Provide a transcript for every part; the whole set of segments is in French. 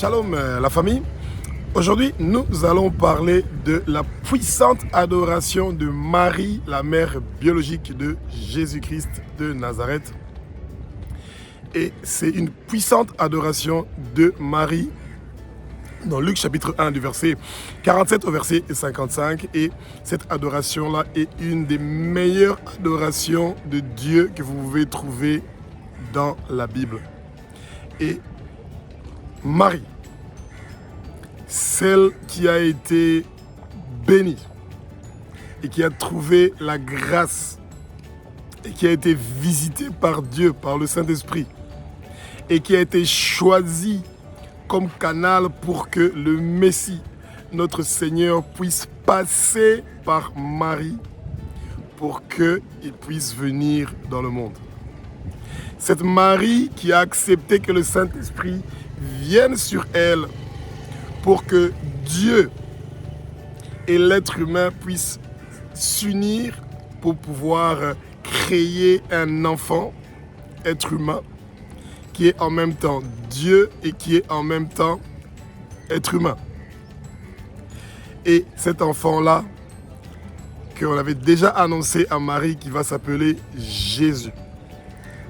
Shalom la famille. Aujourd'hui, nous allons parler de la puissante adoration de Marie, la mère biologique de Jésus-Christ de Nazareth. Et c'est une puissante adoration de Marie dans Luc chapitre 1 du verset 47 au verset 55. Et cette adoration-là est une des meilleures adorations de Dieu que vous pouvez trouver dans la Bible. Et Marie, celle qui a été bénie et qui a trouvé la grâce et qui a été visitée par Dieu, par le Saint-Esprit et qui a été choisie comme canal pour que le Messie, notre Seigneur, puisse passer par Marie pour qu'il puisse venir dans le monde. Cette Marie qui a accepté que le Saint-Esprit vienne sur elle pour que Dieu et l'être humain puissent s'unir pour pouvoir créer un enfant, être humain, qui est en même temps Dieu et qui est en même temps être humain. Et cet enfant-là, qu'on avait déjà annoncé à Marie, qui va s'appeler Jésus.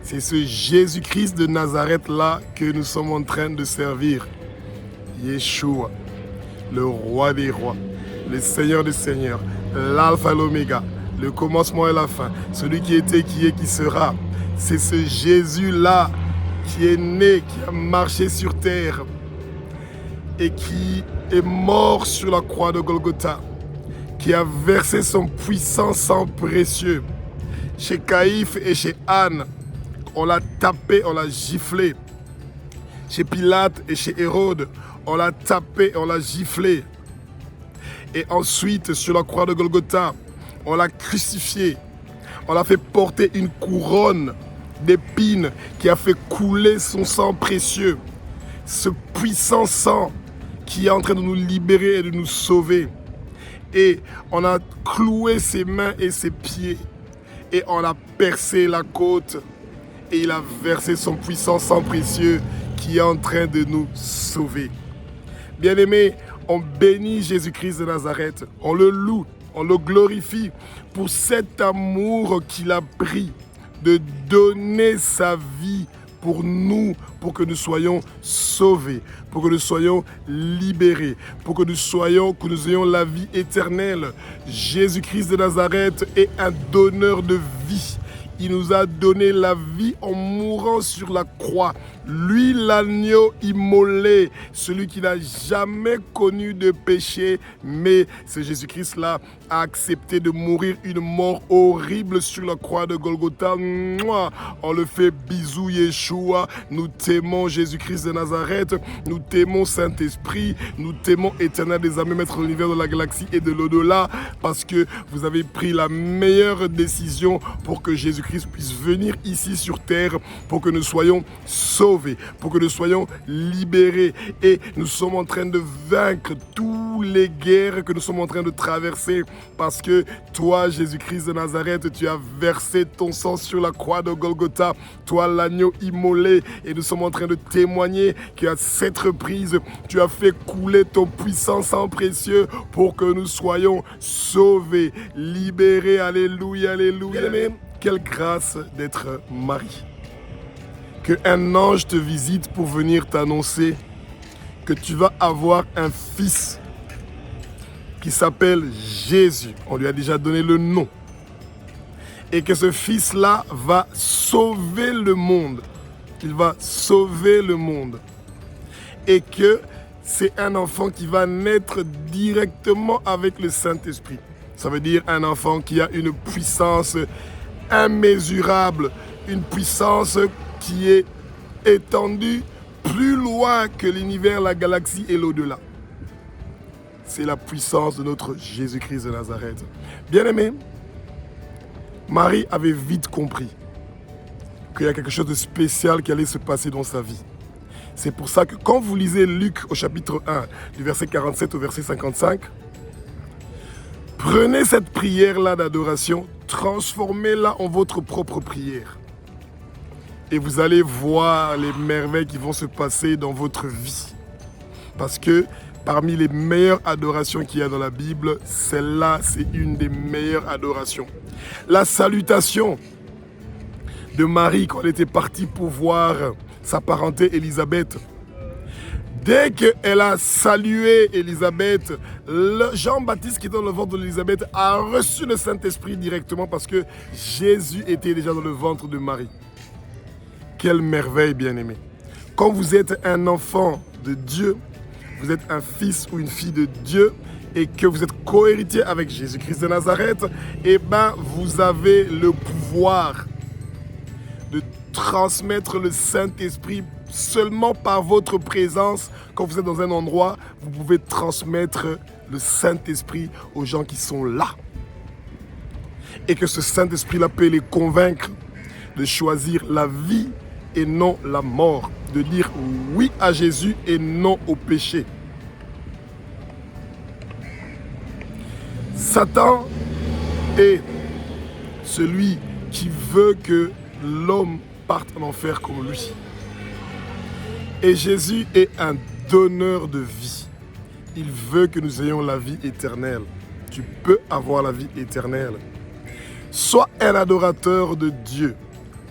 C'est ce Jésus-Christ de Nazareth-là que nous sommes en train de servir. Yeshua, le roi des rois, le Seigneur des seigneurs, l'alpha et l'oméga, le commencement et la fin, celui qui était, qui est, qui sera. C'est ce Jésus-là qui est né, qui a marché sur terre et qui est mort sur la croix de Golgotha, qui a versé son puissant sang précieux. Chez Caïphe et chez Anne, on l'a tapé, on l'a giflé. Chez Pilate et chez Hérode, on l'a tapé, on l'a giflé. Et ensuite, sur la croix de Golgotha, on l'a crucifié. On l'a fait porter une couronne d'épines qui a fait couler son sang précieux. Ce puissant sang qui est en train de nous libérer et de nous sauver. Et on a cloué ses mains et ses pieds. Et on a percé la côte. Et il a versé son puissant sang précieux qui est en train de nous sauver. Bien-aimés, on bénit Jésus-Christ de Nazareth. On le loue, on le glorifie pour cet amour qu'il a pris de donner sa vie pour nous, pour que nous soyons sauvés, pour que nous soyons libérés, pour que nous ayons la vie éternelle. Jésus-Christ de Nazareth est un donneur de vie. Il nous a donné la vie en mourant sur la croix. Lui, l'agneau immolé, celui qui n'a jamais connu de péché, mais ce Jésus-Christ-là a accepté de mourir une mort horrible sur la croix de Golgotha. On le fait bisous Yeshua. Nous t'aimons Jésus-Christ de Nazareth. Nous t'aimons Saint-Esprit. Nous t'aimons Éternel des armées, Maître de l'univers, de la galaxie et de l'au-delà, parce que vous avez pris la meilleure décision pour que Jésus-Christ puisse venir ici sur terre, pour que nous soyons sauvés, pour que nous soyons libérés. Et nous sommes en train de vaincre toutes les guerres que nous sommes en train de traverser, parce que toi, Jésus-Christ de Nazareth, tu as versé ton sang sur la croix de Golgotha, toi l'agneau immolé, et nous sommes en train de témoigner qu'à cette reprise, tu as fait couler ton puissant sang précieux pour que nous soyons sauvés, libérés. Alléluia, alléluia. Amen. Quelle grâce d'être Marie. Qu'un ange te visite pour venir t'annoncer que tu vas avoir un fils qui s'appelle Jésus. On lui a déjà donné le nom. Et que ce fils-là va sauver le monde. Il va sauver le monde. Et que c'est un enfant qui va naître directement avec le Saint-Esprit. Ça veut dire un enfant qui a une puissance immesurable, une puissance qui est étendue plus loin que l'univers, la galaxie et l'au-delà. C'est la puissance de notre Jésus-Christ de Nazareth. Bien-aimé, Marie avait vite compris qu'il y a quelque chose de spécial qui allait se passer dans sa vie. C'est pour ça que quand vous lisez Luc au chapitre 1, du verset 47 au verset 55, prenez cette prière-là d'adoration, transformez-la en votre propre prière. Et vous allez voir les merveilles qui vont se passer dans votre vie. Parce que parmi les meilleures adorations qu'il y a dans la Bible, celle-là, c'est une des meilleures adorations. La salutation de Marie quand elle était partie pour voir sa parenté Élisabeth. Dès qu'elle a salué Élisabeth, Jean-Baptiste qui était dans le ventre d'Élisabeth a reçu le Saint-Esprit directement parce que Jésus était déjà dans le ventre de Marie. Quelle merveille, bien-aimé. Quand vous êtes un enfant de Dieu, vous êtes un fils ou une fille de Dieu et que vous êtes co-héritier avec Jésus-Christ de Nazareth, eh bien, vous avez le pouvoir de transmettre le Saint-Esprit seulement par votre présence. Quand vous êtes dans un endroit, vous pouvez transmettre le Saint-Esprit aux gens qui sont là. Et que ce Saint-Esprit-là peut les convaincre de choisir la vie et non la mort. De dire oui à Jésus et non au péché. Satan est celui qui veut que l'homme parte en enfer comme lui. Et Jésus est un donneur de vie. Il veut que nous ayons la vie éternelle. Tu peux avoir la vie éternelle. Sois un adorateur de Dieu,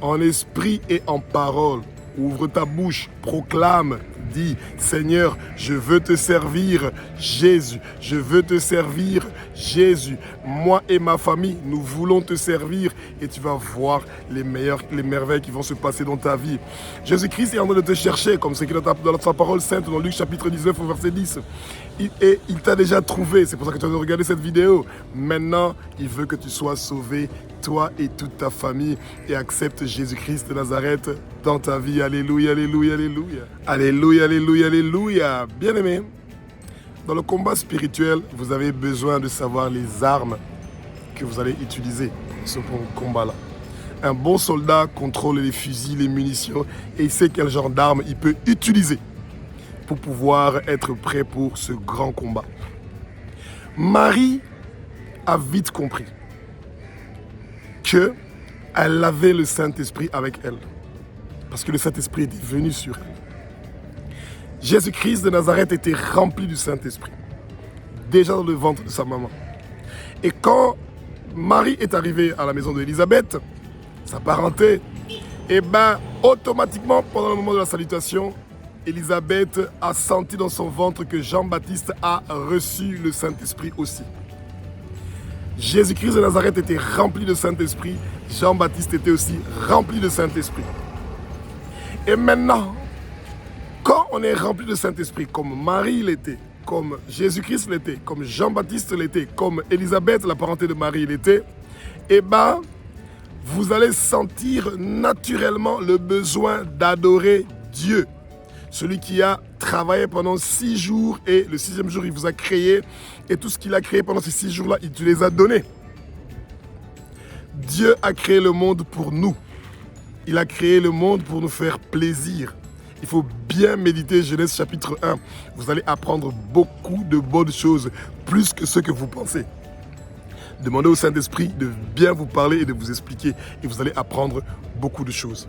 en esprit et en parole. Ouvre ta bouche, proclame, dis, Seigneur, je veux te servir, Jésus. Je veux te servir, Jésus. Moi et ma famille, nous voulons te servir et tu vas voir les merveilles qui vont se passer dans ta vie. Jésus-Christ est en train de te chercher, comme c'est écrit dans sa parole sainte, dans Luc chapitre 19 au verset 10. Et il t'a déjà trouvé, c'est pour ça que tu as regardé cette vidéo. Maintenant, il veut que tu sois sauvé, toi et toute ta famille, et accepte Jésus-Christ de Nazareth dans ta vie. Alléluia, alléluia, alléluia. Alléluia, alléluia, alléluia. Bien-aimé, dans le combat spirituel, vous avez besoin de savoir les armes que vous allez utiliser pour ce combat-là. Un bon soldat contrôle les fusils, les munitions, et il sait quel genre d'armes il peut utiliser pour pouvoir être prêt pour ce grand combat. Marie a vite compris qu'elle avait le Saint-Esprit avec elle. Parce que le Saint-Esprit était venu sur elle. Jésus-Christ de Nazareth était rempli du Saint-Esprit. Déjà dans le ventre de sa maman. Et quand Marie est arrivée à la maison d'Élisabeth, sa parenté, et bien automatiquement pendant le moment de la salutation, Élisabeth a senti dans son ventre que Jean-Baptiste a reçu le Saint-Esprit aussi. Jésus-Christ de Nazareth était rempli de Saint-Esprit. Jean-Baptiste était aussi rempli de Saint-Esprit. Et maintenant, quand on est rempli de Saint-Esprit, comme Marie l'était, comme Jésus-Christ l'était, comme Jean-Baptiste l'était, comme Élisabeth, la parenté de Marie, l'était, eh bien, vous allez sentir naturellement le besoin d'adorer Dieu. Celui qui a travaillé pendant 6 jours et le 6e jour, il vous a créé. Et tout ce qu'il a créé pendant ces 6 jours-là, il te les a donnés. Dieu a créé le monde pour nous. Il a créé le monde pour nous faire plaisir. Il faut bien méditer Genèse chapitre 1. Vous allez apprendre beaucoup de bonnes choses, plus que ce que vous pensez. Demandez au Saint-Esprit de bien vous parler et de vous expliquer. Et vous allez apprendre beaucoup de choses.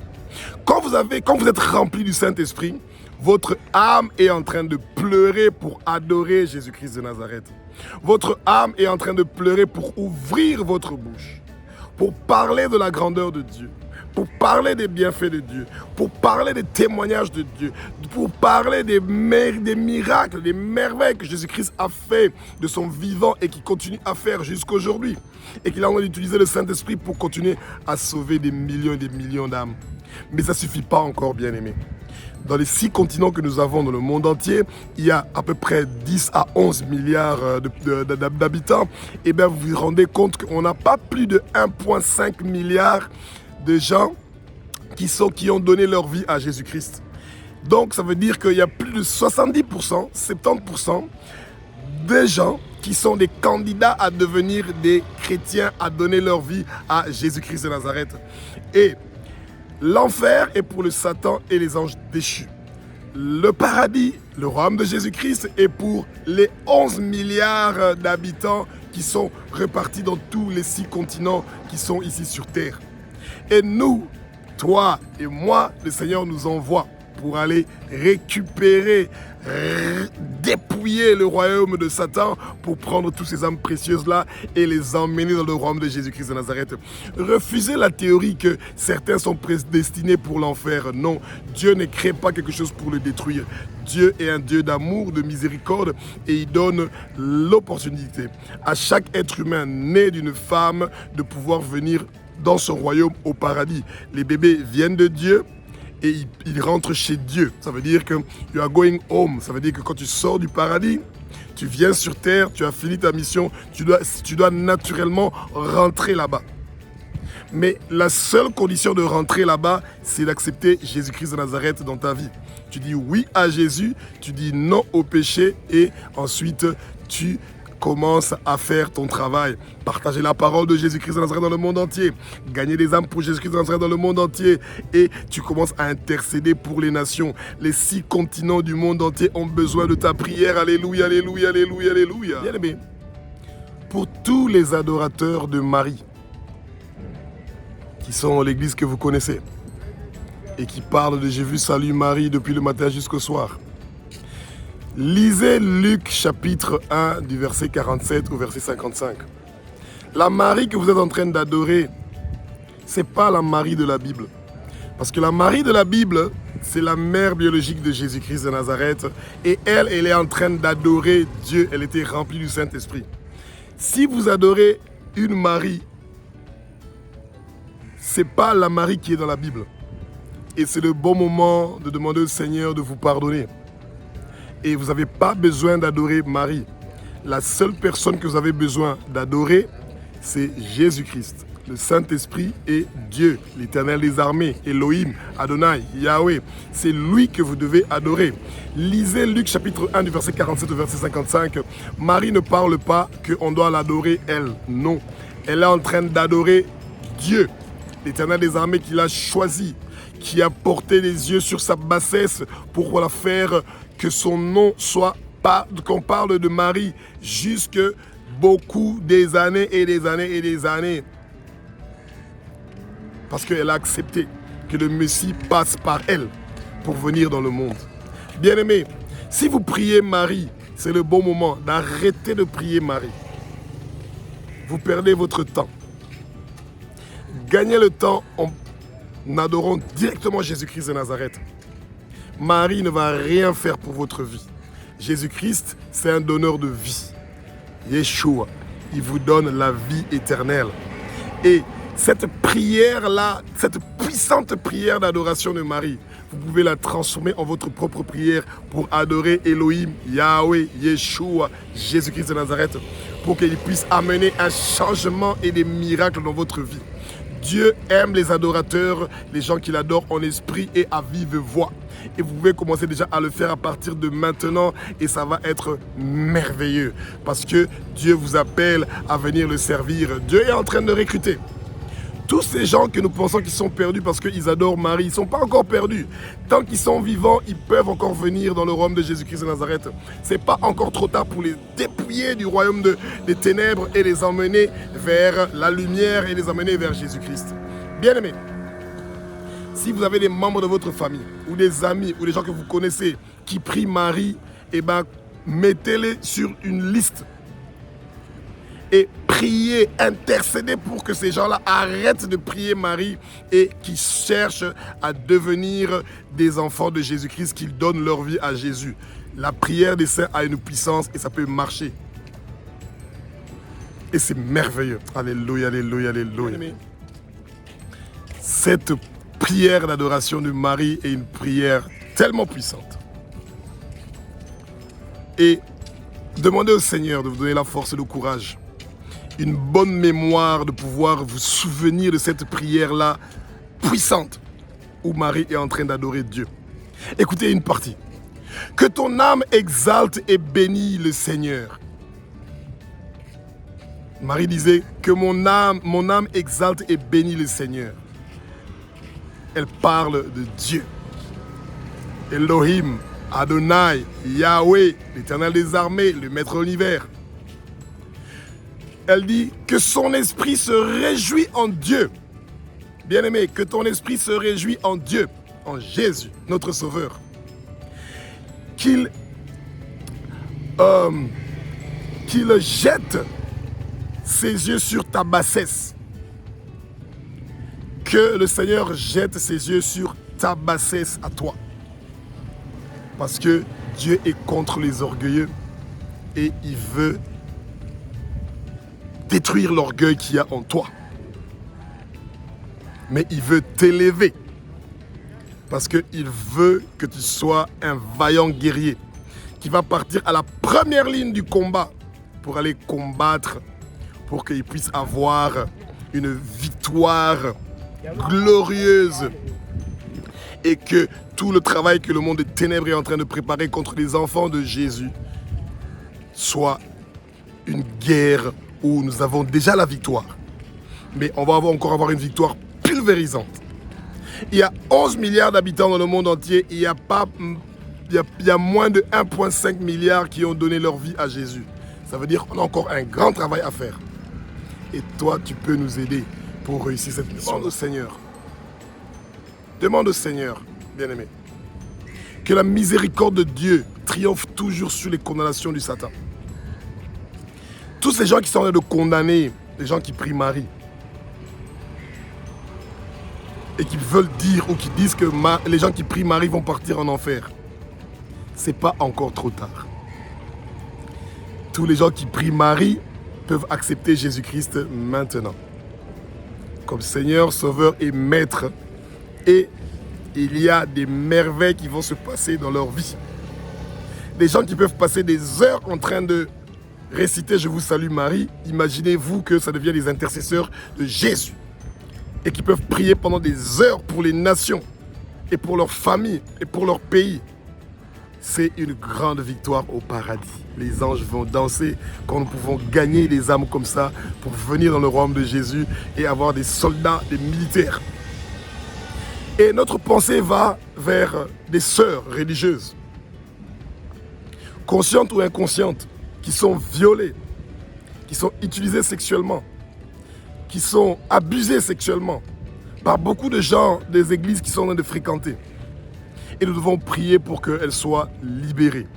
Quand vous êtes rempli du Saint-Esprit, votre âme est en train de pleurer pour adorer Jésus-Christ de Nazareth. Votre âme est en train de pleurer pour ouvrir votre bouche, pour parler de la grandeur de Dieu, pour parler des bienfaits de Dieu, pour parler des témoignages de Dieu, pour parler des miracles, des merveilles que Jésus-Christ a fait de son vivant et qui continue à faire jusqu'à aujourd'hui. Et qu'il a envie d'utiliser le Saint-Esprit pour continuer à sauver des millions et des millions d'âmes. Mais ça ne suffit pas encore, bien-aimés. Dans les 6 continents que nous avons dans le monde entier, il y a à peu près 10 à 11 milliards d'habitants. Et bien vous vous rendez compte qu'on n'a pas plus de 1,5 milliard de gens qui ont donné leur vie à Jésus-Christ. Donc ça veut dire qu'il y a plus de 70%, 70% des gens qui sont des candidats à devenir des chrétiens, à donner leur vie à Jésus-Christ de Nazareth. Et l'enfer est pour le Satan et les anges déchus. Le paradis, le royaume de Jésus-Christ, est pour les 11 milliards d'habitants qui sont répartis dans tous les 6 continents qui sont ici sur terre. Et nous, toi et moi, le Seigneur nous envoie pour aller récupérer dépouiller le royaume de Satan pour prendre toutes ces âmes précieuses-là et les emmener dans le royaume de Jésus-Christ de Nazareth. Refusez la théorie que certains sont prédestinés pour l'enfer. Non, Dieu ne crée pas quelque chose pour le détruire. Dieu est un Dieu d'amour, de miséricorde et il donne l'opportunité à chaque être humain né d'une femme de pouvoir venir dans son royaume au paradis. Les bébés viennent de Dieu et ils rentrent chez Dieu. Ça veut dire que you are going home. Ça veut dire que quand tu sors du paradis, tu viens sur terre, tu as fini ta mission, tu dois naturellement rentrer là-bas. Mais la seule condition de rentrer là-bas, c'est d'accepter Jésus-Christ de Nazareth dans ta vie. Tu dis oui à Jésus, tu dis non au péché et ensuite tu commences à faire ton travail. Partager la parole de Jésus-Christ de Nazareth dans le monde entier. Gagner des âmes pour Jésus-Christ de Nazareth dans le monde entier. Et tu commences à intercéder pour les nations. Les 6 continents du monde entier ont besoin de ta prière. Alléluia, alléluia, alléluia, alléluia. Bien aimé, pour tous les adorateurs de Marie, qui sont l'église que vous connaissez, et qui parlent de J'ai vu salut Marie depuis le matin jusqu'au soir, lisez Luc chapitre 1 du verset 47 au verset 55. La Marie que vous êtes en train d'adorer, ce n'est pas la Marie de la Bible. Parce que la Marie de la Bible, c'est la mère biologique de Jésus-Christ de Nazareth. Et elle est en train d'adorer Dieu. Elle était remplie du Saint-Esprit. Si vous adorez une Marie, ce n'est pas la Marie qui est dans la Bible. Et c'est le bon moment de demander au Seigneur de vous pardonner. Et vous n'avez pas besoin d'adorer Marie. La seule personne que vous avez besoin d'adorer, c'est Jésus-Christ, le Saint-Esprit et Dieu, l'Éternel des armées, Elohim, Adonai, Yahweh. C'est lui que vous devez adorer. Lisez Luc chapitre 1 du verset 47 au verset 55. Marie ne parle pas qu'on doit l'adorer elle. Non, elle est en train d'adorer Dieu, l'Éternel des armées qui l'a choisi, qui a porté les yeux sur sa bassesse pour la faire que son nom soit, qu'on parle de Marie jusque beaucoup des années et des années et des années. Parce qu'elle a accepté que le Messie passe par elle pour venir dans le monde. Bien-aimés, si vous priez Marie, c'est le bon moment d'arrêter de prier Marie. Vous perdez votre temps. Gagnez le temps en adorant directement Jésus-Christ de Nazareth. Marie ne va rien faire pour votre vie. Jésus-Christ, c'est un donneur de vie. Yeshua, il vous donne la vie éternelle. Et cette prière-là, cette puissante prière d'adoration de Marie, vous pouvez la transformer en votre propre prière pour adorer Elohim, Yahweh, Yeshua, Jésus-Christ de Nazareth, pour qu'il puisse amener un changement et des miracles dans votre vie. Dieu aime les adorateurs, les gens qui l'adorent en esprit et à vive voix. Et vous pouvez commencer déjà à le faire à partir de maintenant et ça va être merveilleux. Parce que Dieu vous appelle à venir le servir. Dieu est en train de recruter. Tous ces gens que nous pensons qu'ils sont perdus parce qu'ils adorent Marie, ils ne sont pas encore perdus. Tant qu'ils sont vivants, ils peuvent encore venir dans le royaume de Jésus-Christ de Nazareth. Ce n'est pas encore trop tard pour les dépouiller du royaume des ténèbres et les emmener vers la lumière et les emmener vers Jésus-Christ. Bien-aimés, si vous avez des membres de votre famille ou des amis ou des gens que vous connaissez qui prient Marie, eh ben, mettez-les sur une liste. Et priez, intercédez pour que ces gens-là arrêtent de prier Marie et qu'ils cherchent à devenir des enfants de Jésus-Christ, qu'ils donnent leur vie à Jésus. La prière des saints a une puissance et ça peut marcher. Et c'est merveilleux. Alléluia, alléluia, alléluia. Cette prière d'adoration de Marie est une prière tellement puissante. Et demandez au Seigneur de vous donner la force et le courage, une bonne mémoire, de pouvoir vous souvenir de cette prière-là puissante où Marie est en train d'adorer Dieu. Écoutez une partie. Que ton âme exalte et bénisse le Seigneur. Marie disait que mon âme exalte et bénit le Seigneur. Elle parle de Dieu. Elohim, Adonai, Yahweh, l'Éternel des armées, le Maître de l'univers. Elle dit que son esprit se réjouit en Dieu. Bien-aimé, que ton esprit se réjouit en Dieu, en Jésus, notre Sauveur. Qu'il qu'il jette ses yeux sur ta bassesse. Que le Seigneur jette ses yeux sur ta bassesse à toi. Parce que Dieu est contre les orgueilleux et il veut détruire l'orgueil qu'il y a en toi. Mais il veut t'élever. Parce qu'il veut que tu sois un vaillant guerrier qui va partir à la première ligne du combat pour aller combattre, pour qu'il puisse avoir une victoire glorieuse et que tout le travail que le monde des ténèbres est en train de préparer contre les enfants de Jésus soit une guerre où nous avons déjà la victoire. Mais on va encore avoir une victoire pulvérisante. Il y a 11 milliards d'habitants dans le monde entier. Il y a moins de 1,5 milliard qui ont donné leur vie à Jésus. Ça veut dire qu'on a encore un grand travail à faire. Et toi, tu peux nous aider pour réussir cette mission. Demande au Seigneur. Demande au Seigneur, bien-aimé, que la miséricorde de Dieu triomphe toujours sur les condamnations du Satan. Tous ces gens qui sont en train de condamner les gens qui prient Marie et qui veulent dire ou qui disent que les gens qui prient Marie vont partir en enfer, c'est pas encore trop tard. Tous les gens qui prient Marie peuvent accepter Jésus-Christ maintenant comme Seigneur, Sauveur et Maître. Et il y a des merveilles qui vont se passer dans leur vie. Des gens qui peuvent passer des heures en train de réciter « Je vous salue Marie », imaginez-vous que ça devient des intercesseurs de Jésus et qui peuvent prier pendant des heures pour les nations et pour leur famille et pour leur pays. C'est une grande victoire au paradis. Les anges vont danser quand nous pouvons gagner les âmes comme ça pour venir dans le royaume de Jésus et avoir des soldats, des militaires. Et notre pensée va vers des sœurs religieuses, conscientes ou inconscientes, qui sont violées, qui sont utilisées sexuellement, qui sont abusées sexuellement par beaucoup de gens des églises qui sont en train de fréquenter. Et nous devons prier pour qu'elles soient libérées.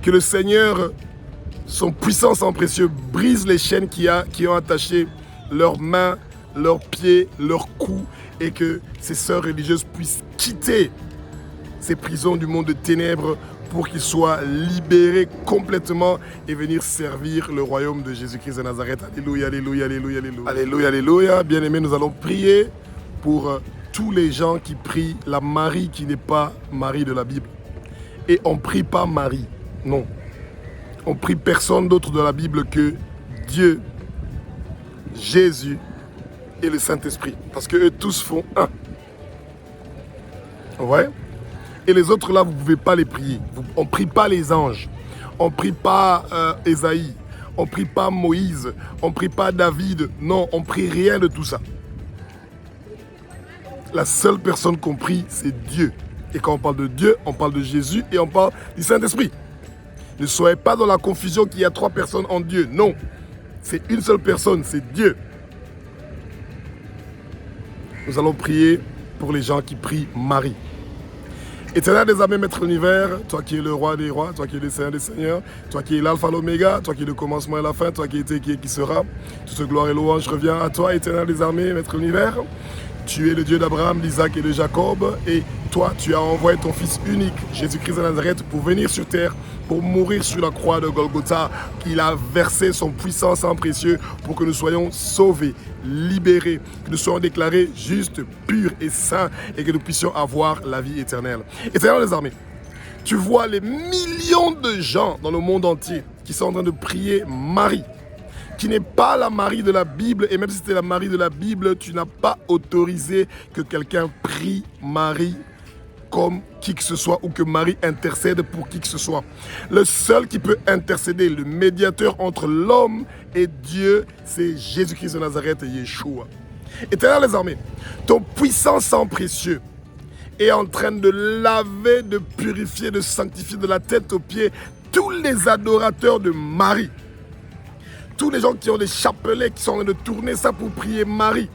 Que le Seigneur, son puissant sang précieux, brise les chaînes qui ont attaché leurs mains, leurs pieds, leurs cous, et que ces sœurs religieuses puissent quitter ces prisons du monde de ténèbres pour qu'ils soient libérés complètement et venir servir le royaume de Jésus-Christ de Nazareth. Alléluia, alléluia, alléluia, alléluia. Alléluia, alléluia. Bien-aimés, nous allons prier pour tous les gens qui prient la Marie qui n'est pas Marie de la Bible. Et on ne prie pas Marie, non. On prie personne d'autre de la Bible que Dieu, Jésus et le Saint-Esprit. Parce qu'eux tous font un. Ouais. Et les autres là, vous ne pouvez pas les prier. On ne prie pas les anges. On ne prie pas Ésaïe. On ne prie pas Moïse. On ne prie pas David. Non, on ne prie rien de tout ça. La seule personne qu'on prie, c'est Dieu. Et quand on parle de Dieu, on parle de Jésus et on parle du Saint-Esprit. Ne soyez pas dans la confusion qu'il y a 3 personnes en Dieu. Non, c'est une seule personne, c'est Dieu. Nous allons prier pour les gens qui prient Marie. Éternel des armées, Maître de l'univers, toi qui es le roi des rois, toi qui es le Seigneur des seigneurs, toi qui es l'alpha, l'oméga, toi qui es le commencement et la fin, toi qui étais, qui est, qui sera. Toute gloire et louange revient à toi, Éternel des armées, Maître de l'univers. Tu es le Dieu d'Abraham, d'Isaac et de Jacob. Et toi, tu as envoyé ton Fils unique, Jésus-Christ de Nazareth, pour venir sur terre, pour mourir sur la croix de Golgotha. Il a versé son puissant sang précieux pour que nous soyons sauvés, libérés, que nous soyons déclarés justes, purs et saints et que nous puissions avoir la vie éternelle. Éternel des armées, tu vois les millions de gens dans le monde entier qui sont en train de prier Marie, qui n'est pas la Marie de la Bible, et même si c'était la Marie de la Bible, tu n'as pas autorisé que quelqu'un prie Marie comme qui que ce soit, ou que Marie intercède pour qui que ce soit. Le seul qui peut intercéder, le médiateur entre l'homme et Dieu, c'est Jésus-Christ de Nazareth et Yeshua. Éternel des armées, ton puissant sang précieux est en train de laver, de purifier, de sanctifier de la tête aux pieds tous les adorateurs de Marie. Tous les gens qui ont des chapelets, qui sont en train de tourner ça pour prier Marie.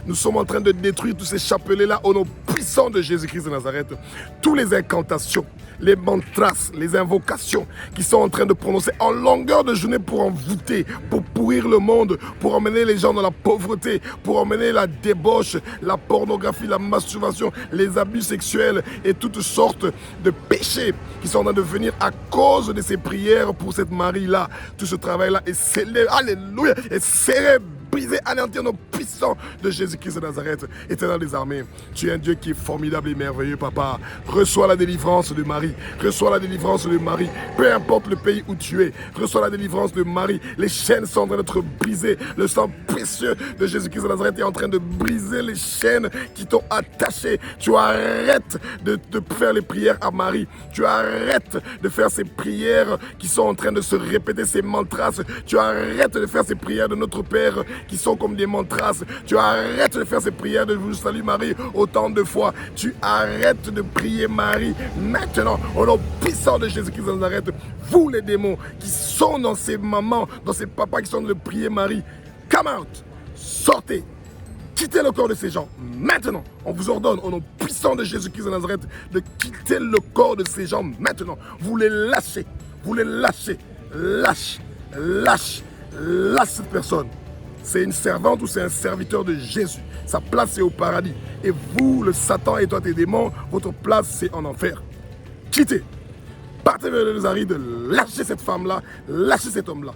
Nous sommes en train de détruire tous ces chapelets-là au nom puissant de Jésus-Christ de Nazareth. Toutes les incantations, les mantras, les invocations qui sont en train de prononcer en longueur de journée pour envoûter, pour pourrir le monde, pour emmener les gens dans la pauvreté, pour emmener la débauche, la pornographie, la masturbation, les abus sexuels et toutes sortes de péchés qui sont en train de venir à cause de ces prières pour cette Marie-là. Tout ce travail-là est célèbre, alléluia, est célèbre, brisé, anéantir nos puissants de Jésus-Christ de Nazareth, éternel des armées. Tu es un Dieu qui est formidable et merveilleux, papa. Reçois la délivrance de Marie. Reçois la délivrance de Marie. Peu importe le pays où tu es, reçois la délivrance de Marie. Les chaînes sont en train d'être brisées. Le sang précieux de Jésus-Christ de Nazareth est en train de briser les chaînes qui t'ont attaché. Tu arrêtes de faire les prières à Marie. Tu arrêtes de faire ces prières qui sont en train de se répéter, ces mantras. Tu arrêtes de faire ces prières de notre Père qui sont comme des mantras. Tu arrêtes de faire ces prières de vous salue Marie autant de fois. Tu arrêtes de prier Marie maintenant au nom puissant de Jésus-Christ de Nazareth. Vous les démons qui sont dans ces mamans, dans ces papas qui sont en train de prier Marie, come out, sortez, quittez le corps de ces gens maintenant. On vous ordonne au nom puissant de Jésus-Christ de Nazareth de quitter le corps de ces gens maintenant. Vous les lâchez, vous les lâchez, lâche cette personne. C'est une servante ou c'est un serviteur de Jésus. Sa place est au paradis. Et vous, le Satan et toi tes démons, votre place c'est en enfer. Quittez. Partez vers les Arides, lâchez cette femme-là, lâchez cet homme-là.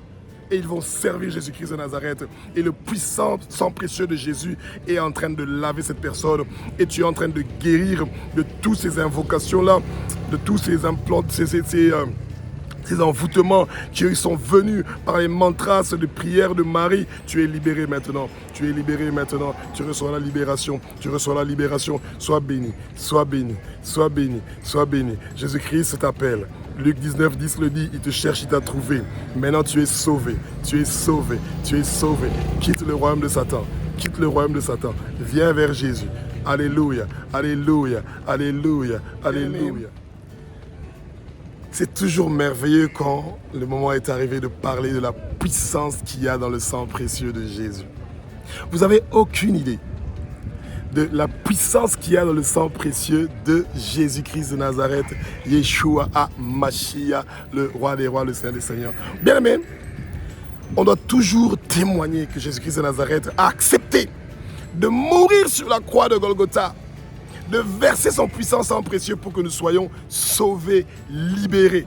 Et ils vont servir Jésus-Christ de Nazareth. Et le puissant sang précieux de Jésus est en train de laver cette personne. Et tu es en train de guérir de toutes ces invocations-là, de tous ces implants, ces envoûtements qui sont venus par les mantras de prière de Marie. Tu es libéré maintenant. Tu es libéré maintenant. Tu reçois la libération. Tu reçois la libération. Sois béni. Sois béni. Sois béni. Sois béni. Jésus-Christ t'appelle. Luc 19, 10 le dit, il te cherche, il t'a trouvé. Maintenant tu es sauvé. Tu es sauvé. Tu es sauvé. Quitte le royaume de Satan. Quitte le royaume de Satan. Viens vers Jésus. Alléluia. Alléluia. Alléluia. Alléluia. C'est toujours merveilleux quand le moment est arrivé de parler de la puissance qu'il y a dans le sang précieux de Jésus. Vous n'avez aucune idée de la puissance qu'il y a dans le sang précieux de Jésus-Christ de Nazareth, Yeshua HaMashiach, le roi des rois, le Seigneur des seigneurs. Bien aimé, on doit toujours témoigner que Jésus-Christ de Nazareth a accepté de mourir sur la croix de Golgotha, de verser son puissant sang précieux pour que nous soyons sauvés, libérés,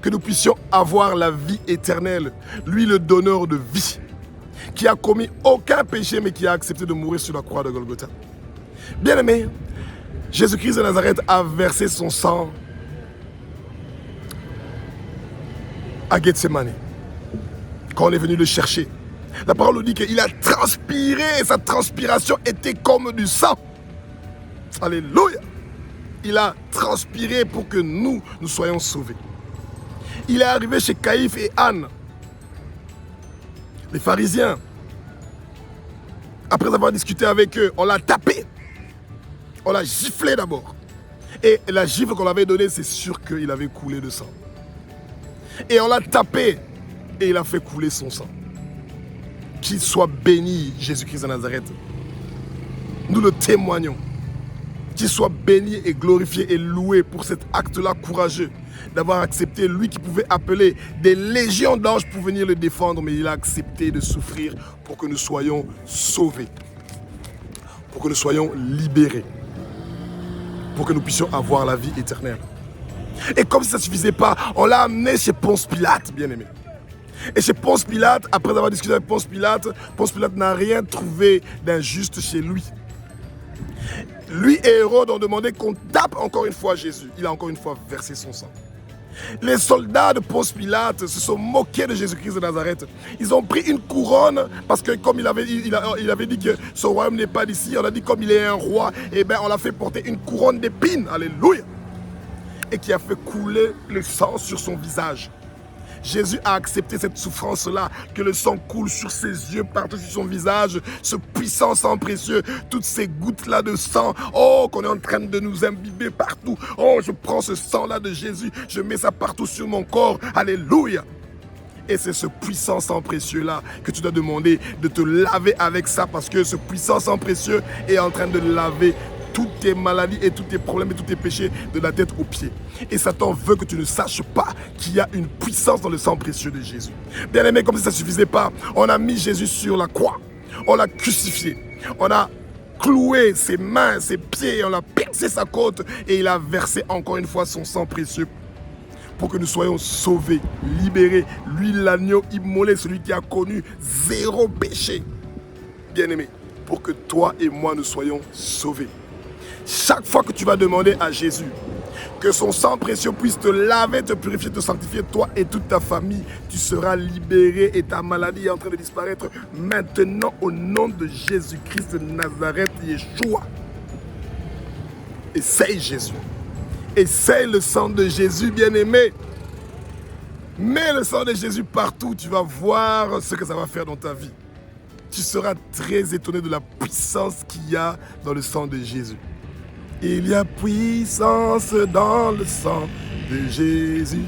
que nous puissions avoir la vie éternelle. Lui, le donneur de vie, qui a commis aucun péché, mais qui a accepté de mourir sur la croix de Golgotha. Bien aimé, Jésus-Christ de Nazareth a versé son sang à Gethsemane, quand on est venu le chercher. La parole nous dit qu'il a transpiré, et sa transpiration était comme du sang. Alléluia. Il a transpiré pour que nous soyons sauvés. Il est arrivé chez Caïphe et Anne, les pharisiens. Après avoir discuté avec eux, on l'a tapé. On l'a giflé d'abord. Et la gifle qu'on avait donnée, c'est sûr qu'il avait coulé de sang. Et on l'a tapé et il a fait couler son sang. Qu'il soit béni, Jésus-Christ de Nazareth. Nous le témoignons. Qu'il soit béni et glorifié et loué pour cet acte-là courageux d'avoir accepté, lui qui pouvait appeler des légions d'anges pour venir le défendre, mais il a accepté de souffrir pour que nous soyons sauvés, pour que nous soyons libérés, pour que nous puissions avoir la vie éternelle. Et comme ça ne suffisait pas, on l'a amené chez Ponce Pilate, bien aimé. Et chez Ponce Pilate, après avoir discuté avec Ponce Pilate n'a rien trouvé d'injuste chez lui. Lui et Hérode ont demandé qu'on tape encore une fois Jésus. Il a encore une fois versé son sang. Les soldats de Ponce Pilate se sont moqués de Jésus-Christ de Nazareth. Ils ont pris une couronne parce que comme il avait dit que son royaume n'est pas d'ici, on a dit comme il est un roi, et bien on l'a fait porter une couronne d'épines. Alléluia. Et qui a fait couler le sang sur son visage. Jésus a accepté cette souffrance-là, que le sang coule sur ses yeux, partout sur son visage, ce puissant sang précieux, toutes ces gouttes-là de sang, oh, qu'on est en train de nous imbiber partout. Oh, je prends ce sang-là de Jésus, je mets ça partout sur mon corps. Alléluia. Et c'est ce puissant sang précieux-là que tu dois demander de te laver avec ça, parce que ce puissant sang précieux est en train de laver toutes tes maladies et tous tes problèmes et tous tes péchés de la tête aux pieds. Et Satan veut que tu ne saches pas qu'il y a une puissance dans le sang précieux de Jésus. Bien aimé, comme si ça ne suffisait pas, on a mis Jésus sur la croix. On l'a crucifié. On a cloué ses mains, ses pieds, on a percé sa côte et il a versé encore une fois son sang précieux pour que nous soyons sauvés, libérés. Lui, l'agneau immolé, celui qui a connu zéro péché. Bien-aimé, pour que toi et moi nous soyons sauvés. Chaque fois que tu vas demander à Jésus que son sang précieux puisse te laver, te purifier, te sanctifier, toi et toute ta famille, tu seras libéré et ta maladie est en train de disparaître maintenant au nom de Jésus-Christ de Nazareth, Yeshua. Essaye Jésus. Essaye le sang de Jésus, bien-aimé. Mets le sang de Jésus partout, tu vas voir ce que ça va faire dans ta vie. Tu seras très étonné de la puissance qu'il y a dans le sang de Jésus. Il y a puissance dans le sang de Jésus.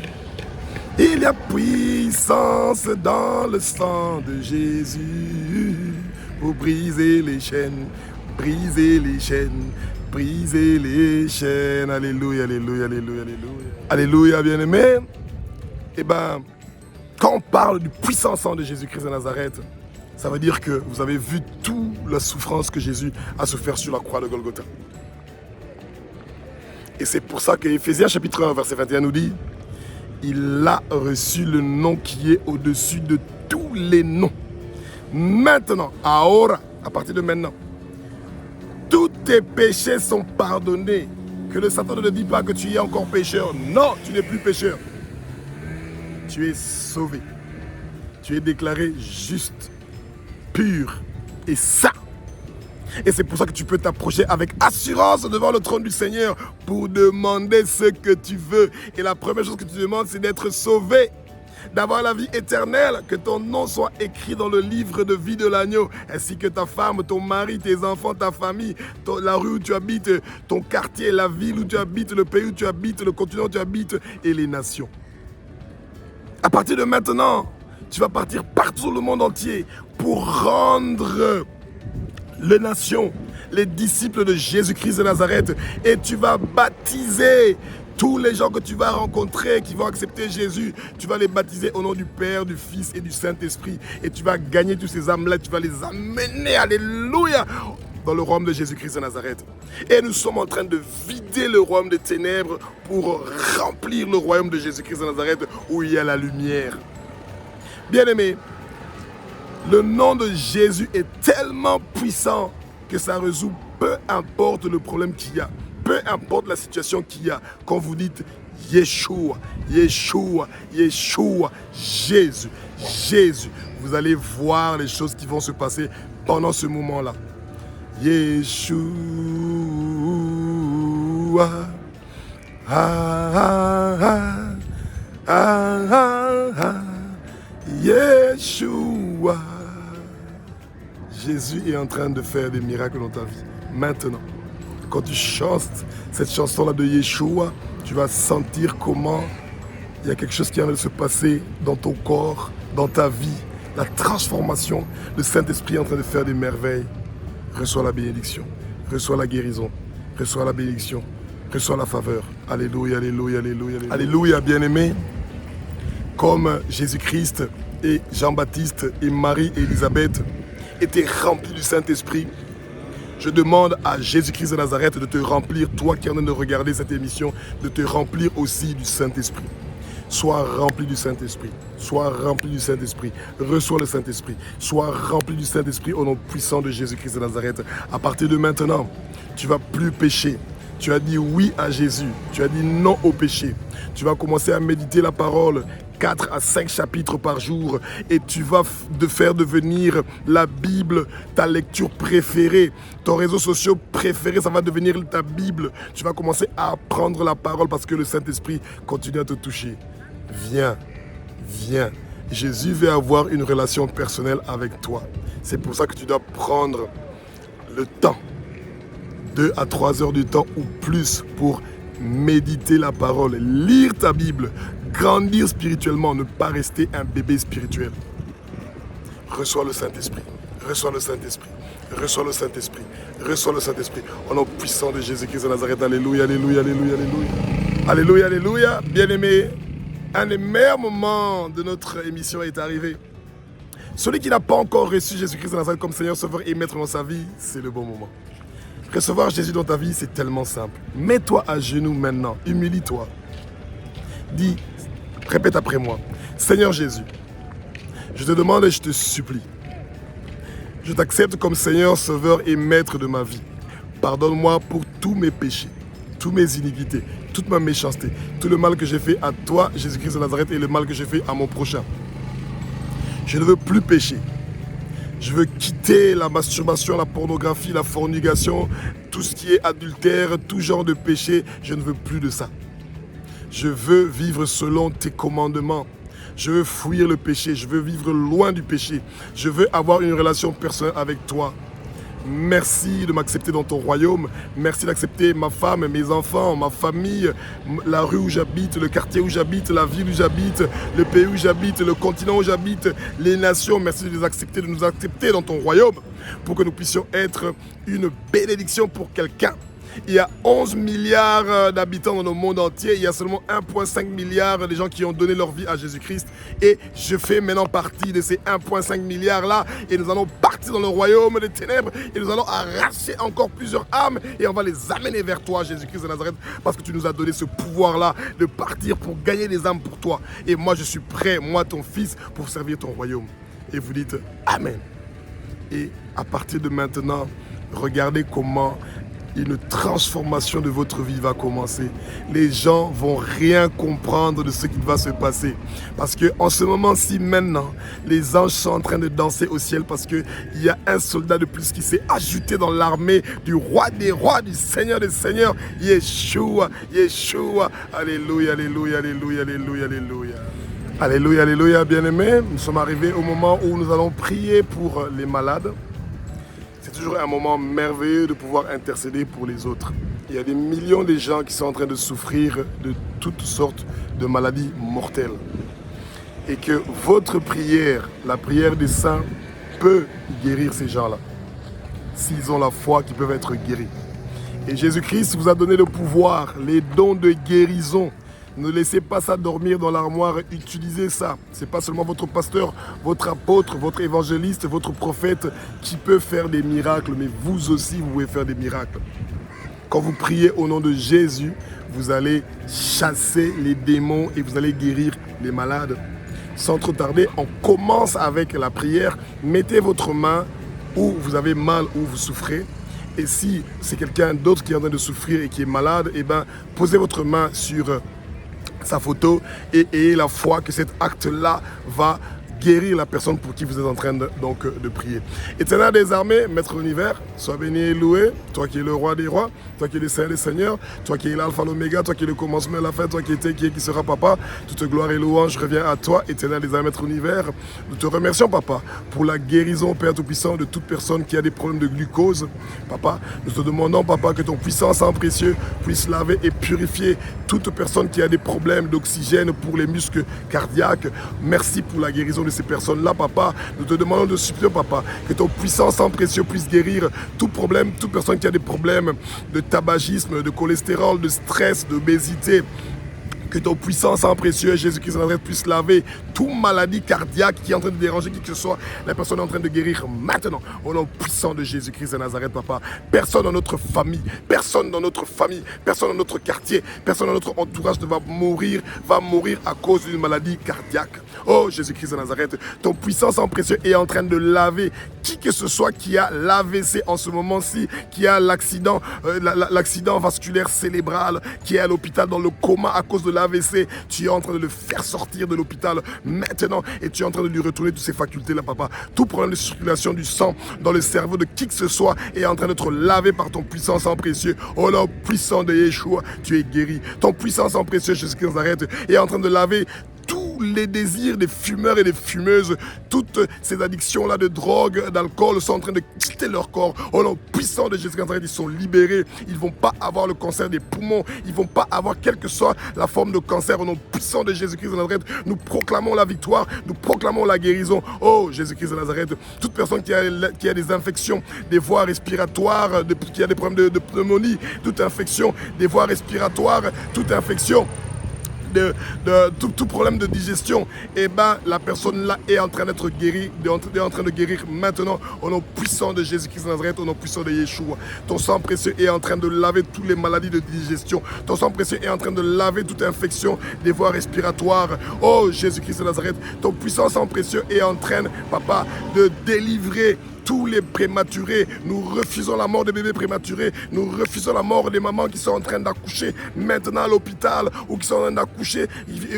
Il y a puissance dans le sang de Jésus pour briser les chaînes, briser les chaînes, briser les chaînes. Alléluia, alléluia, alléluia, alléluia. Alléluia, bien-aimé. Eh bien, quand on parle du puissant sang de Jésus-Christ de Nazareth, ça veut dire que vous avez vu toute la souffrance que Jésus a souffert sur la croix de Golgotha. Et c'est pour ça que Éphésiens chapitre 1, verset 21 nous dit « Il a reçu le nom qui est au-dessus de tous les noms. » Maintenant, ahora, à partir de maintenant, tous tes péchés sont pardonnés. Que le Satan ne te dit pas que tu es encore pécheur. Non, tu n'es plus pécheur. Tu es sauvé. Tu es déclaré juste, pur et saint. Et c'est pour ça que tu peux t'approcher avec assurance devant le trône du Seigneur pour demander ce que tu veux. Et la première chose que tu demandes, c'est d'être sauvé, d'avoir la vie éternelle, que ton nom soit écrit dans le livre de vie de l'agneau, ainsi que ta femme, ton mari, tes enfants, ta famille, la rue où tu habites, ton quartier, la ville où tu habites, le pays où tu habites, le continent où tu habites et les nations. À partir de maintenant, tu vas partir partout sur le monde entier pour rendre les nations, les disciples de Jésus-Christ de Nazareth, et tu vas baptiser tous les gens que tu vas rencontrer qui vont accepter Jésus. Tu vas les baptiser au nom du Père, du Fils et du Saint-Esprit, et tu vas gagner tous ces âmes-là, tu vas les amener, alléluia, dans le royaume de Jésus-Christ de Nazareth. Et nous sommes en train de vider le royaume des ténèbres pour remplir le royaume de Jésus-Christ de Nazareth où il y a la lumière. Bien-aimés, le nom de Jésus est tellement puissant que ça résout peu importe le problème qu'il y a, peu importe la situation qu'il y a. Quand vous dites Yeshua, Yeshua, Yeshua, Jésus, Jésus, vous allez voir les choses qui vont se passer pendant ce moment-là. Yeshua, ah, ah, ah, ah, ah, ah. Yeshua. Jésus est en train de faire des miracles dans ta vie. Maintenant, quand tu chantes cette chanson-là de Yeshua, tu vas sentir comment il y a quelque chose qui est en train de se passer dans ton corps, dans ta vie. La transformation, le Saint-Esprit est en train de faire des merveilles. Reçois la bénédiction, reçois la guérison, reçois la bénédiction, reçois la faveur. Alléluia, alléluia, alléluia, alléluia. Alléluia, bien-aimé. Comme Jésus-Christ et Jean-Baptiste et Marie et Élisabeth étaient remplis du Saint-Esprit, je demande à Jésus-Christ de Nazareth de te remplir, toi qui es en train de regarder cette émission, de te remplir aussi du Saint-Esprit. Sois rempli du Saint-Esprit. Sois rempli du Saint-Esprit. Reçois le Saint-Esprit. Sois rempli du Saint-Esprit au nom puissant de Jésus-Christ de Nazareth. À partir de maintenant, tu ne vas plus pécher. Tu as dit oui à Jésus. Tu as dit non au péché. Tu vas commencer à méditer la parole 4 à 5 chapitres par jour et tu vas faire devenir la Bible ta lecture préférée. Ton réseau social préféré, ça va devenir ta Bible. Tu vas commencer à apprendre la parole parce que le Saint-Esprit continue à te toucher. Viens, viens. Jésus veut avoir une relation personnelle avec toi. C'est pour ça que tu dois prendre le temps, 2 à 3 heures du temps ou plus pour méditer la parole, lire ta Bible, grandir spirituellement, ne pas rester un bébé spirituel. Reçois le Saint-Esprit, Reçois le Saint-Esprit. Reçois le Saint-Esprit. Reçois le Saint-Esprit. Au nom puissant de Jésus-Christ de Nazareth. Alléluia, alléluia, alléluia, alléluia. Alléluia, alléluia. Bien-aimé, un des meilleurs moments de notre émission est arrivé. Celui qui n'a pas encore reçu Jésus-Christ de Nazareth comme Seigneur, Sauveur et Maître dans sa vie, c'est le bon moment. Recevoir Jésus dans ta vie, c'est tellement simple. Mets-toi à genoux maintenant. Humilie-toi. Dis, répète après moi. Seigneur Jésus, je te demande et je te supplie. Je t'accepte comme Seigneur, Sauveur et Maître de ma vie. Pardonne-moi pour tous mes péchés, toutes mes iniquités, toute ma méchanceté, tout le mal que j'ai fait à toi, Jésus-Christ de Nazareth, et le mal que j'ai fait à mon prochain. Je ne veux plus pécher. Je veux quitter la masturbation, la pornographie, la fornication, tout ce qui est adultère, tout genre de péché. Je ne veux plus de ça. Je veux vivre selon tes commandements. Je veux fuir le péché. Je veux vivre loin du péché. Je veux avoir une relation personnelle avec toi. Merci de m'accepter dans ton royaume. Merci d'accepter ma femme, mes enfants, ma famille, la rue où j'habite, le quartier où j'habite, la ville où j'habite, le pays où j'habite, le continent où j'habite, les nations. Merci de les accepter, de nous accepter dans ton royaume pour que nous puissions être une bénédiction pour quelqu'un. Il y a 11 milliards d'habitants dans le monde entier. Il y a seulement 1,5 milliard de gens qui ont donné leur vie à Jésus-Christ. Et je fais maintenant partie de ces 1,5 milliards-là. Et nous allons partir dans le royaume des ténèbres. Et nous allons arracher encore plusieurs âmes. Et on va les amener vers toi, Jésus-Christ de Nazareth. Parce que tu nous as donné ce pouvoir-là de partir pour gagner des âmes pour toi. Et moi, je suis prêt, moi, ton fils, pour servir ton royaume. Et vous dites Amen. Et à partir de maintenant, regardez comment une transformation de votre vie va commencer. Les gens vont rien comprendre de ce qui va se passer. Parce que en ce moment-ci, maintenant, les anges sont en train de danser au ciel parce qu'il y a un soldat de plus qui s'est ajouté dans l'armée du roi des rois, du Seigneur des seigneurs, Yeshua, Yeshua. Alléluia, alléluia, alléluia, alléluia, alléluia. Alléluia, alléluia, bien-aimés. Nous sommes arrivés au moment où nous allons prier pour les malades. C'est toujours un moment merveilleux de pouvoir intercéder pour les autres. Il y a des millions de gens qui sont en train de souffrir de toutes sortes de maladies mortelles. Et que votre prière, la prière des saints, peut guérir ces gens-là. S'ils ont la foi, qu'ils peuvent être guéris. Et Jésus-Christ vous a donné le pouvoir, les dons de guérison. Ne laissez pas ça dormir dans l'armoire, utilisez ça. Ce n'est pas seulement votre pasteur, votre apôtre, votre évangéliste, votre prophète qui peut faire des miracles, mais vous aussi, vous pouvez faire des miracles. Quand vous priez au nom de Jésus, vous allez chasser les démons et vous allez guérir les malades. Sans trop tarder, on commence avec la prière. Mettez votre main où vous avez mal, où vous souffrez. Et si c'est quelqu'un d'autre qui est en train de souffrir et qui est malade, eh ben, posez votre main sur sa photo et ayez la foi que cet acte-là va guérir la personne pour qui vous êtes en train de prier. Éternel des armées, Maître de l'univers, sois béni et loué, toi qui es le roi des rois, toi qui es le Seigneur des seigneurs, toi qui es l'alpha, l'oméga, toi qui es le commencement et la fin, toi qui était, qui est, qui sera, papa. Toute gloire et louange revient à toi, éternel des armées, Maître de l'univers. Nous te remercions, papa, pour la guérison, Père Tout-Puissant, de toute personne qui a des problèmes de glucose. Papa, nous te demandons, papa, que ton puissant sang précieux puisse laver et purifier toute personne qui a des problèmes d'oxygène pour les muscles cardiaques. Merci pour la guérison de ces personnes-là, papa. Nous te demandons de supplier, papa, que ton puissant sang précieux puisse guérir tout problème, toute personne qui a des problèmes de tabagisme, de cholestérol, de stress, d'obésité. Que ton puissant sang précieux, Jésus-Christ de Nazareth, puisse laver toute maladie cardiaque qui est en train de déranger qui que ce soit. La personne est en train de guérir maintenant. Au nom puissant de Jésus-Christ de Nazareth, papa. Personne dans notre famille, personne dans notre famille, personne dans notre quartier, personne dans notre entourage ne va mourir à cause d'une maladie cardiaque. Oh Jésus-Christ de Nazareth, ton puissant sang précieux est en train de laver qui que ce soit qui a l'AVC en ce moment-ci, qui a l'accident vasculaire cérébral, qui est à l'hôpital dans le coma à cause de l'AVC. Tu es en train de le faire sortir de l'hôpital maintenant et tu es en train de lui retourner toutes ses facultés-là, papa. Tout problème de circulation du sang dans le cerveau de qui que ce soit est en train d'être lavé par ton puissant sang précieux. Oh là, puissant de Yeshua, tu es guéri. Ton puissant sang précieux, Jésus-Christ de Nazareth, est en train de laver tout tous les désirs des fumeurs et des fumeuses, toutes ces addictions-là de drogue, d'alcool sont en train de quitter leur corps. Au nom puissant de Jésus Christ, ils sont libérés. Ils ne vont pas avoir le cancer des poumons. Ils ne vont pas avoir quelle que soit la forme de cancer. Au nom puissant de Jésus-Christ de Nazareth, nous proclamons la victoire, nous proclamons la guérison. Oh Jésus-Christ de Nazareth, toute personne qui a des infections, des voies respiratoires, qui a des problèmes de pneumonie, toute infection des voies respiratoires, toute infection tout problème de digestion, et ben la personne là est en train d'être guérie, est en train de guérir maintenant au nom puissant de Jésus-Christ de Nazareth, au nom puissant de Yeshua. Ton sang précieux est en train de laver toutes les maladies de digestion. Ton sang précieux est en train de laver toute infection des voies respiratoires. Oh Jésus-Christ de Nazareth, ton puissant sang précieux est en train, papa, de délivrer tous les prématurés. Nous refusons la mort des bébés prématurés. Nous refusons la mort des mamans qui sont en train d'accoucher maintenant à l'hôpital, ou qui sont en train d'accoucher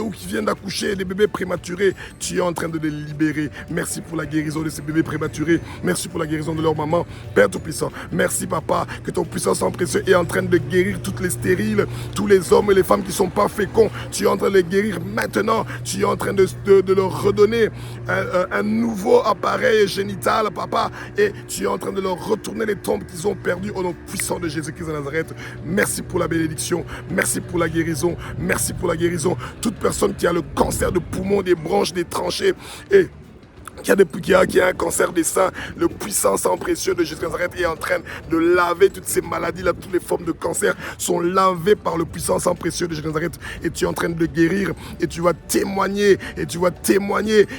ou qui viennent d'accoucher des bébés prématurés. Tu es en train de les libérer. Merci pour la guérison de ces bébés prématurés. Merci pour la guérison de leur maman. Père Tout-Puissant, merci papa, que ton puissant sang précieux est en train de guérir toutes les stériles, tous les hommes et les femmes qui ne sont pas féconds. Tu es en train de les guérir maintenant. Tu es en train de leur redonner un nouveau appareil génital, papa. Et tu es en train de leur retourner les tombes qu'ils ont perdues au nom puissant de Jésus-Christ de Nazareth. Merci pour la bénédiction, merci pour la guérison, merci pour la guérison. Toute personne qui a le cancer de poumon, des branches, des tranchées, et qui a un cancer des seins, le puissant sang précieux de Jésus de Nazareth est en train de laver toutes ces maladies-là, toutes les formes de cancer sont lavées par le puissant sang précieux de Jésus de Nazareth, et tu es en train de guérir, et tu vas témoigner,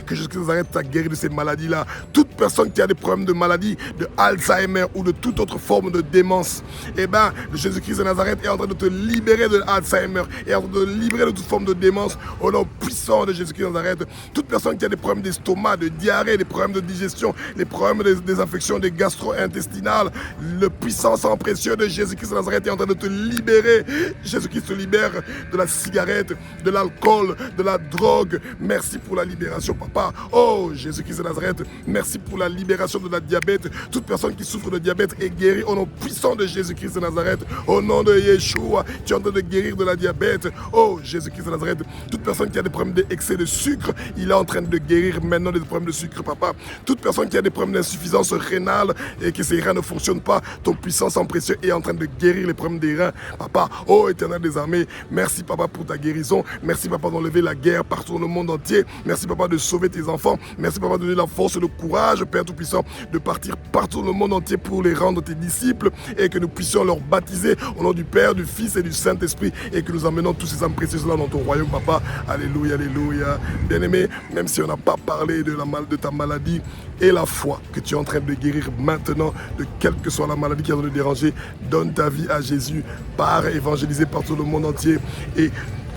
que Jésus de Nazareth t'a guéri de ces maladies-là. Toute personne qui a des problèmes de maladie, de Alzheimer ou de toute autre forme de démence, eh ben, Jésus-Christ de Nazareth est en train de te libérer de Alzheimer, et en train de te libérer de toute forme de démence au nom puissant de Jésus-Christ de Nazareth. Toute personne qui a des problèmes d'estomac, de diarrhée, des problèmes de digestion, les problèmes des infections des gastro-intestinales, le puissant sang précieux de Jésus-Christ de Nazareth est en train de te libérer. Jésus-Christ te libère de la cigarette, de l'alcool, de la drogue. Merci pour la libération, papa. Oh, Jésus-Christ de Nazareth, merci pour la libération de la diabète. Toute personne qui souffre de diabète est guérie au nom puissant de Jésus-Christ de Nazareth. Au nom de Yeshua, tu es en train de guérir de la diabète. Oh, Jésus-Christ de Nazareth, toute personne qui a des problèmes d'excès de sucre, il est en train de guérir maintenant des problèmes de sucre, papa. Toute personne qui a des problèmes d'insuffisance rénale et que ses reins ne fonctionnent pas, ton puissant sang précieux est en train de guérir les problèmes des reins, papa. Oh, Éternel des armées, merci, papa, pour ta guérison. Merci, papa, d'enlever la guerre partout dans le monde entier. Merci, papa, de sauver tes enfants. Merci, papa, de donner la force et le courage, Père Tout-Puissant, de partir partout dans le monde entier pour les rendre tes disciples, et que nous puissions leur baptiser au nom du Père, du Fils et du Saint-Esprit, et que nous emmenons tous ces âmes précieuses-là dans ton royaume, papa. Alléluia, alléluia. Bien-aimé, même si on n'a pas parlé de ta maladie, et la foi que tu es en train de guérir maintenant, de quelle que soit la maladie qui est en train de déranger, donne ta vie à Jésus, pars évangéliser partout le monde entier, et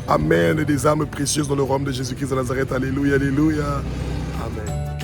amène des âmes précieuses dans le royaume de Jésus-Christ de Nazareth. Alléluia, alléluia. Amen.